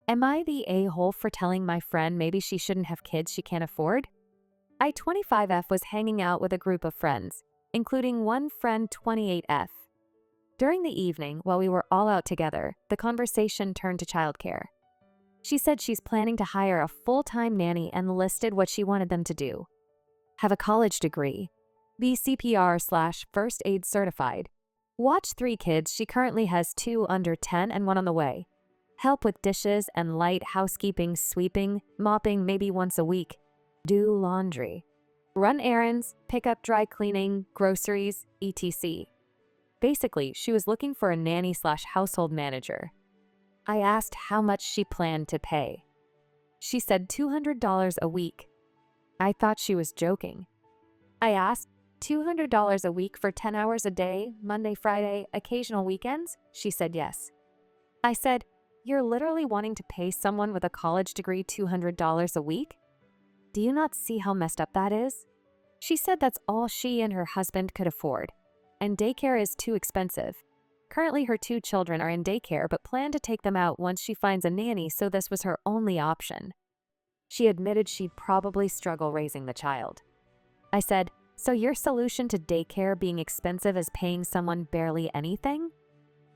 Am I the a-hole for telling my friend maybe she shouldn't have kids she can't afford? I-25F was hanging out with a group of friends, including one friend 28F. During the evening, while we were all out together, the conversation turned to childcare. She said she's planning to hire a full-time nanny and listed what she wanted them to do. Have a college degree, be CPR/first aid certified, watch 3 kids, she currently has 2 under 10 and 1 on the way, help with dishes and light housekeeping, sweeping, mopping maybe once a week, do laundry, run errands, pick up dry cleaning, groceries, etc. Basically, she was looking for a nanny/household manager. I asked how much she planned to pay. She said $200 a week. I thought she was joking. I asked, $200 a week for 10 hours a day, Monday, Friday, occasional weekends? She said yes. I said, you're literally wanting to pay someone with a college degree $200 a week? Do you not see how messed up that is? She said that's all she and her husband could afford, and daycare is too expensive. Currently, her 2 children are in daycare but plan to take them out once she finds a nanny, so this was her only option. She admitted she'd probably struggle raising the child. I said, so your solution to daycare being expensive is paying someone barely anything?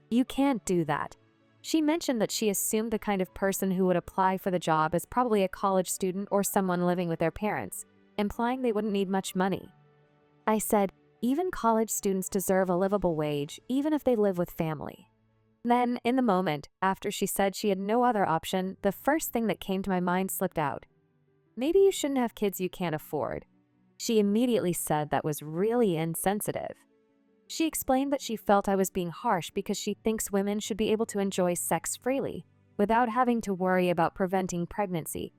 You can't do that. She mentioned that she assumed the kind of person who would apply for the job is probably a college student or someone living with their parents, implying they wouldn't need much money. I said, even college students deserve a livable wage, even if they live with family. Then, in the moment, after she said she had no other option, the first thing that came to my mind slipped out. Maybe you shouldn't have kids you can't afford. She immediately said that was really insensitive. She explained that she felt I was being harsh because she thinks women should be able to enjoy sex freely, without having to worry about preventing pregnancy,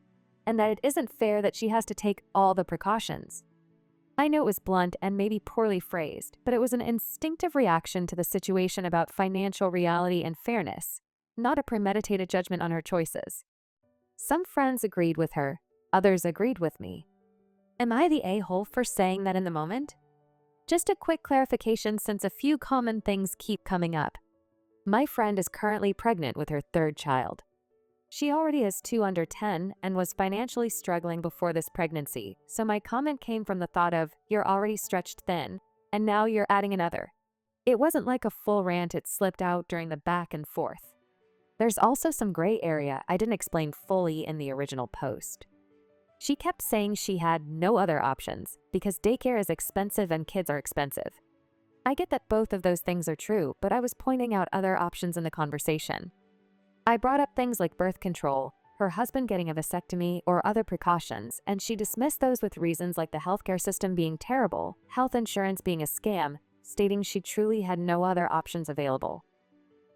and that it isn't fair that she has to take all the precautions. I know it was blunt and maybe poorly phrased, but it was an instinctive reaction to the situation about financial reality and fairness, not a premeditated judgment on her choices. Some friends agreed with her, others agreed with me. Am I the a-hole for saying that in the moment? Just a quick clarification since a few common things keep coming up. My friend is currently pregnant with her 3rd child. She already has 2 under 10 and was financially struggling before this pregnancy, so my comment came from the thought of, you're already stretched thin, and now you're adding another. It wasn't like a full rant, it slipped out during the back and forth. There's also some gray area I didn't explain fully in the original post. She kept saying she had no other options because daycare is expensive and kids are expensive. I get that both of those things are true, but I was pointing out other options in the conversation. I brought up things like birth control, her husband getting a vasectomy, or other precautions, and she dismissed those with reasons like the healthcare system being terrible, health insurance being a scam, stating she truly had no other options available.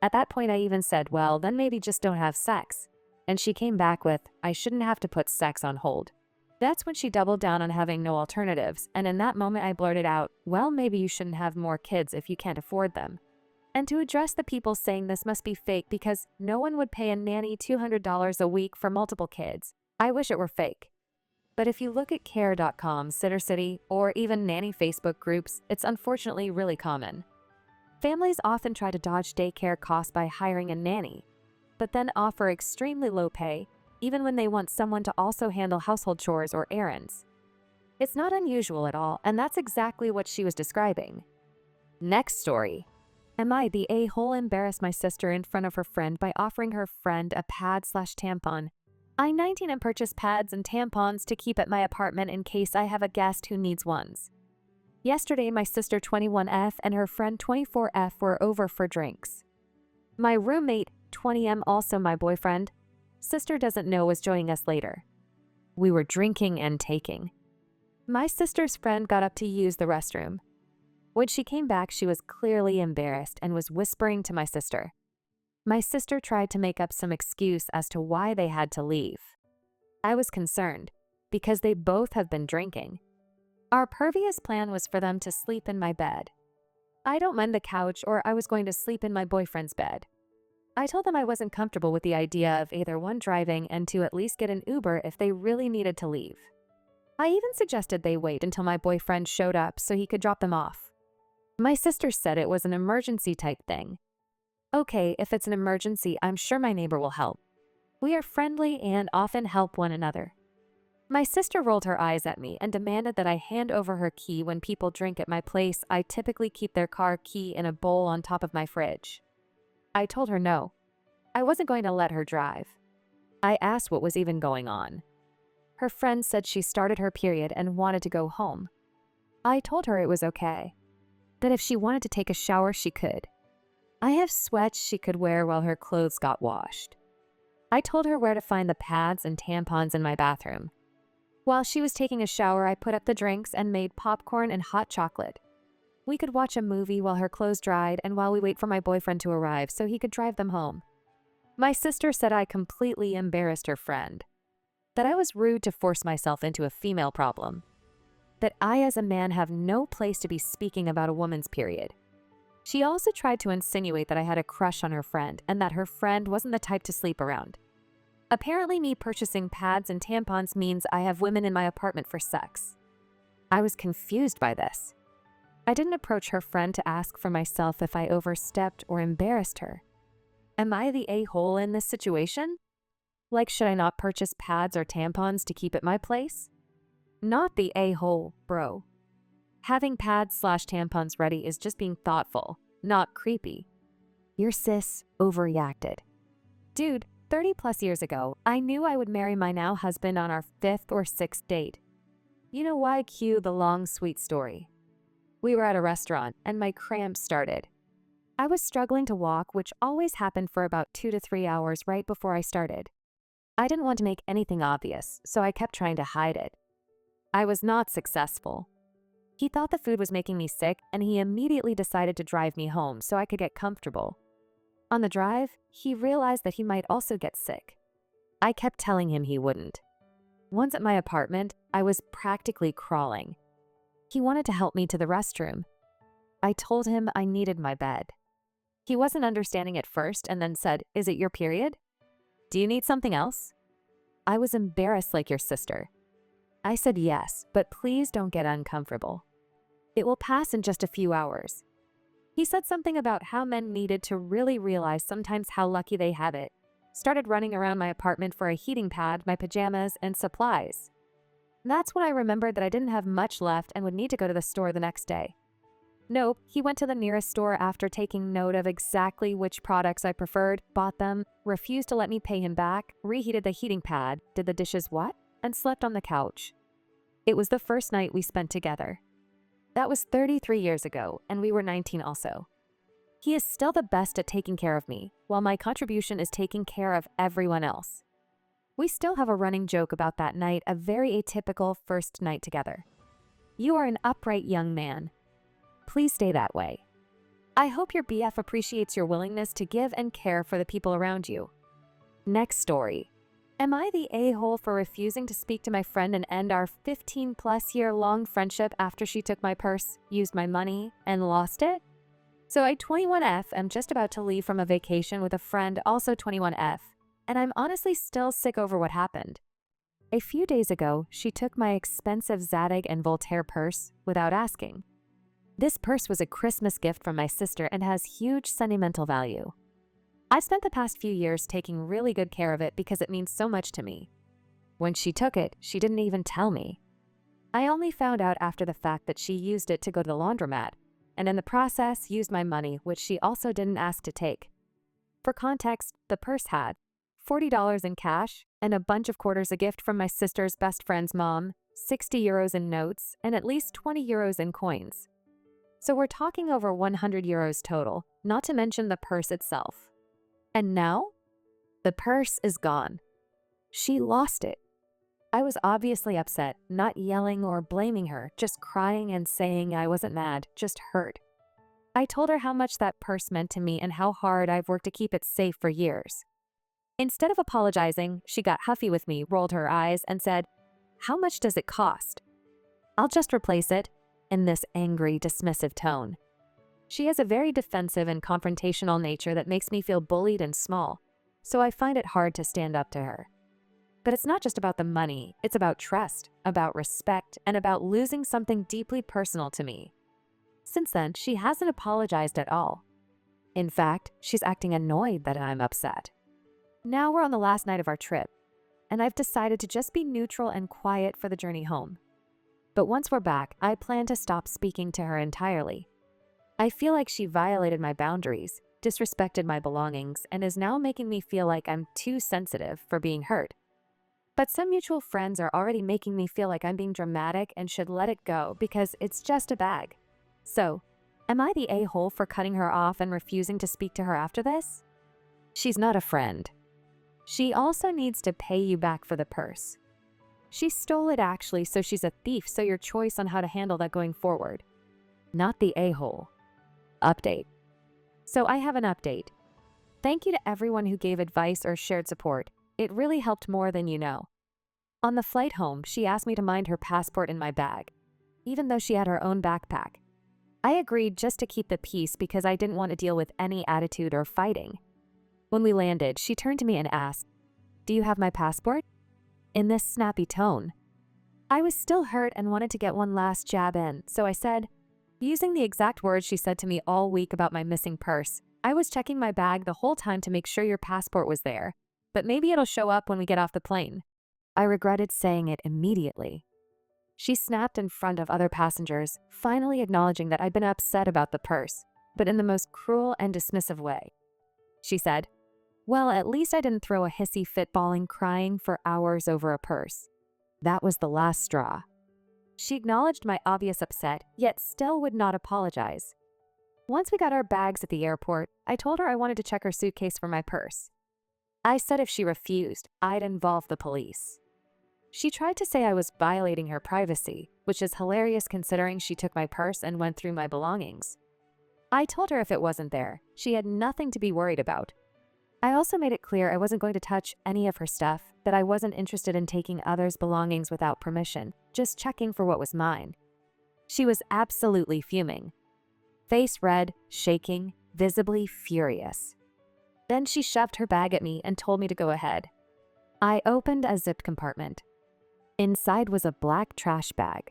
At that point, I even said, well, then maybe just don't have sex. And she came back with, I shouldn't have to put sex on hold. That's when she doubled down on having no alternatives, and in that moment I blurted out, well, maybe you shouldn't have more kids if you can't afford them. And to address the people saying this must be fake because no one would pay a nanny $200 a week for multiple kids, I wish it were fake. But if you look at care.com, Sitter City, or even nanny Facebook groups, it's unfortunately really common. Families often try to dodge daycare costs by hiring a nanny, but then offer extremely low pay, even when they want someone to also handle household chores or errands. It's not unusual at all, and that's exactly what she was describing. Next story. Am I the a-hole embarrassed my sister in front of her friend by offering her friend a pad/tampon? I 19 and purchased pads and tampons to keep at my apartment in case I have a guest who needs ones. Yesterday, my sister 21F and her friend 24F were over for drinks. My roommate 20M, also my boyfriend, sister doesn't know, was joining us later. We were drinking and taking. My sister's friend got up to use the restroom. When she came back, she was clearly embarrassed and was whispering to my sister. My sister tried to make up some excuse as to why they had to leave. I was concerned, because they both have been drinking. Our previous plan was for them to sleep in my bed. I don't mind the couch, or I was going to sleep in my boyfriend's bed. I told them I wasn't comfortable with the idea of either one driving and to at least get an Uber if they really needed to leave. I even suggested they wait until my boyfriend showed up so he could drop them off. My sister said it was an emergency type thing. Okay, if it's an emergency, I'm sure my neighbor will help. We are friendly and often help one another. My sister rolled her eyes at me and demanded that I hand over her key when people drink at my place. I typically keep their car key in a bowl on top of my fridge. I told her no. I wasn't going to let her drive. I asked what was even going on. Her friend said she started her period and wanted to go home. I told her it was okay, that if she wanted to take a shower, she could. I have sweats she could wear while her clothes got washed. I told her where to find the pads and tampons in my bathroom. While she was taking a shower, I put up the drinks and made popcorn and hot chocolate. We could watch a movie while her clothes dried and while we wait for my boyfriend to arrive so he could drive them home. My sister said I completely embarrassed her friend, that I was rude to force myself into a female problem, that I as a man have no place to be speaking about a woman's period. She also tried to insinuate that I had a crush on her friend and that her friend wasn't the type to sleep around. Apparently, me purchasing pads and tampons means I have women in my apartment for sex. I was confused by this. I didn't approach her friend to ask for myself if I overstepped or embarrassed her. Am I the a-hole in this situation? Like, should I not purchase pads or tampons to keep at my place? Not the a-hole, bro. Having pads/tampons ready is just being thoughtful, not creepy. Your sis overreacted. Dude, 30 plus years ago, I knew I would marry my now husband on our 5th or 6th date. You know why? Cue the long, sweet story. We were at a restaurant and my cramps started. I was struggling to walk, which always happened for about 2 to 3 hours right before I started. I didn't want to make anything obvious, so I kept trying to hide it. I was not successful. He thought the food was making me sick, and he immediately decided to drive me home so I could get comfortable. On the drive, he realized that he might also get sick. I kept telling him he wouldn't. Once at my apartment, I was practically crawling. He wanted to help me to the restroom. I told him I needed my bed. He wasn't understanding at first and then said, "Is it your period? Do you need something else?" I was embarrassed like your sister. I said yes, but please don't get uncomfortable. It will pass in just a few hours. He said something about how men needed to really realize sometimes how lucky they have it. Started running around my apartment for a heating pad, my pajamas, and supplies. That's when I remembered that I didn't have much left and would need to go to the store the next day. Nope, he went to the nearest store after taking note of exactly which products I preferred, bought them, refused to let me pay him back, reheated the heating pad, did the dishes and slept on the couch. It was the first night we spent together. That was 33 years ago, and we were 19 also. He is still the best at taking care of me, while my contribution is taking care of everyone else. We still have a running joke about that night, a very atypical first night together. You are an upright young man. Please stay that way. I hope your BF appreciates your willingness to give and care for the people around you. Next story. Am I the a-hole for refusing to speak to my friend and end our 15-plus-year-long friendship after she took my purse, used my money, and lost it? So I, 21F, am just about to leave from a vacation with a friend, also 21F, and I'm honestly still sick over what happened. A few days ago, she took my expensive Zadig and Voltaire purse without asking. This purse was a Christmas gift from my sister and has huge sentimental value. I've spent the past few years taking really good care of it because it means so much to me. When she took it, she didn't even tell me. I only found out after the fact that she used it to go to the laundromat, and in the process used my money, which she also didn't ask to take. For context, the purse had $40 in cash and a bunch of quarters, a gift from my sister's best friend's mom, 60 euros in notes, and at least 20 euros in coins. So we're talking over 100 euros total, not to mention the purse itself. And now, the purse is gone. She lost it. I was obviously upset, not yelling or blaming her, just crying and saying I wasn't mad, just hurt. I told her how much that purse meant to me and how hard I've worked to keep it safe for years. Instead of apologizing, she got huffy with me, rolled her eyes, and said, "How much does it cost?" "I'll just replace it," in this angry, dismissive tone. She has a very defensive and confrontational nature that makes me feel bullied and small, so I find it hard to stand up to her. But it's not just about the money, it's about trust, about respect, and about losing something deeply personal to me. Since then, she hasn't apologized at all. In fact, she's acting annoyed that I'm upset. Now we're on the last night of our trip, and I've decided to just be neutral and quiet for the journey home. But once we're back, I plan to stop speaking to her entirely. I feel like she violated my boundaries, disrespected my belongings, and is now making me feel like I'm too sensitive for being hurt. But some mutual friends are already making me feel like I'm being dramatic and should let it go because it's just a bag. So, am I the a-hole for cutting her off and refusing to speak to her after this? She's not a friend. She also needs to pay you back for the purse. She stole it actually, so she's a thief, so your choice on how to handle that going forward. Not the a-hole. Update. So I have an update. Thank you to everyone who gave advice or shared support. It really helped more than you know. On the flight home, she asked me to mind her passport in my bag, even though she had her own backpack. I agreed just to keep the peace because I didn't want to deal with any attitude or fighting. When we landed, she turned to me and asked, "Do you have my passport?" in this snappy tone. I was still hurt and wanted to get one last jab in, so I said, using the exact words she said to me all week about my missing purse, "I was checking my bag the whole time to make sure your passport was there, but maybe it'll show up when we get off the plane." I regretted saying it immediately. She snapped in front of other passengers, finally acknowledging that I'd been upset about the purse, but in the most cruel and dismissive way. She said, "Well, at least I didn't throw a hissy fit bawling crying for hours over a purse." That was the last straw. She acknowledged my obvious upset, yet still would not apologize. Once we got our bags at the airport, I told her I wanted to check her suitcase for my purse. I said if she refused, I'd involve the police. She tried to say I was violating her privacy, which is hilarious considering she took my purse and went through my belongings. I told her if it wasn't there, she had nothing to be worried about. I also made it clear I wasn't going to touch any of her stuff, that I wasn't interested in taking others' belongings without permission, just checking for what was mine. She was absolutely fuming. Face red, shaking, visibly furious. Then she shoved her bag at me and told me to go ahead. I opened a zipped compartment. Inside was a black trash bag.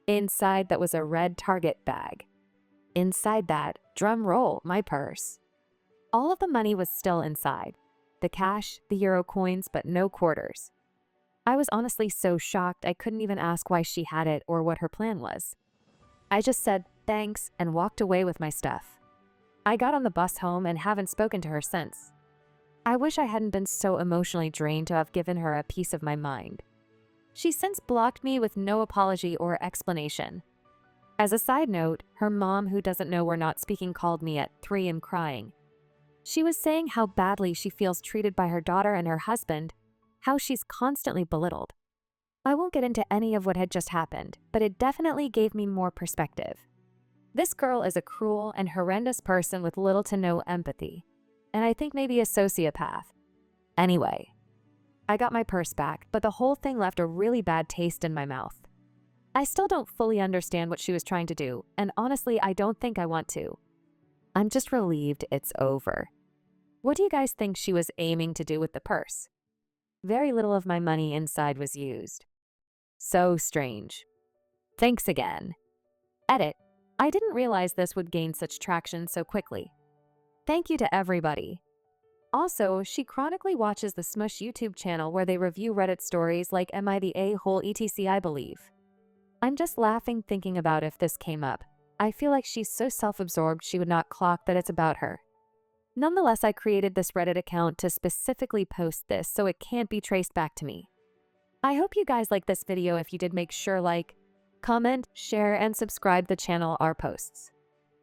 Inside that was a red Target bag. Inside that, drum roll, my purse. All of the money was still inside. The cash, the euro coins, but no quarters. I was honestly so shocked I couldn't even ask why she had it or what her plan was. I just said thanks and walked away with my stuff. I got on the bus home and haven't spoken to her since. I wish I hadn't been so emotionally drained to have given her a piece of my mind. She's since blocked me with no apology or explanation. As a side note, her mom, who doesn't know we're not speaking, called me at 3 a.m. crying. She was saying how badly she feels treated by her daughter and her husband, how she's constantly belittled. I won't get into any of what had just happened, but it definitely gave me more perspective. This girl is a cruel and horrendous person with little to no empathy, and I think maybe a sociopath. Anyway, I got my purse back, but the whole thing left a really bad taste in my mouth. I still don't fully understand what she was trying to do, and honestly, I don't think I want to. I'm just relieved it's over. What do you guys think she was aiming to do with the purse? Very little of my money inside was used. So strange. Thanks again. Edit. I didn't realize this would gain such traction so quickly. Thank you to everybody. Also, she chronically watches the Smush YouTube channel where they review Reddit stories like Am I the A-hole etc. I believe. I'm just laughing thinking about if this came up. I feel like she's so self-absorbed she would not clock that it's about her. Nonetheless, I created this Reddit account to specifically post this so it can't be traced back to me. I hope you guys like this video. If you did, make sure like, comment, share, and subscribe the channel our posts.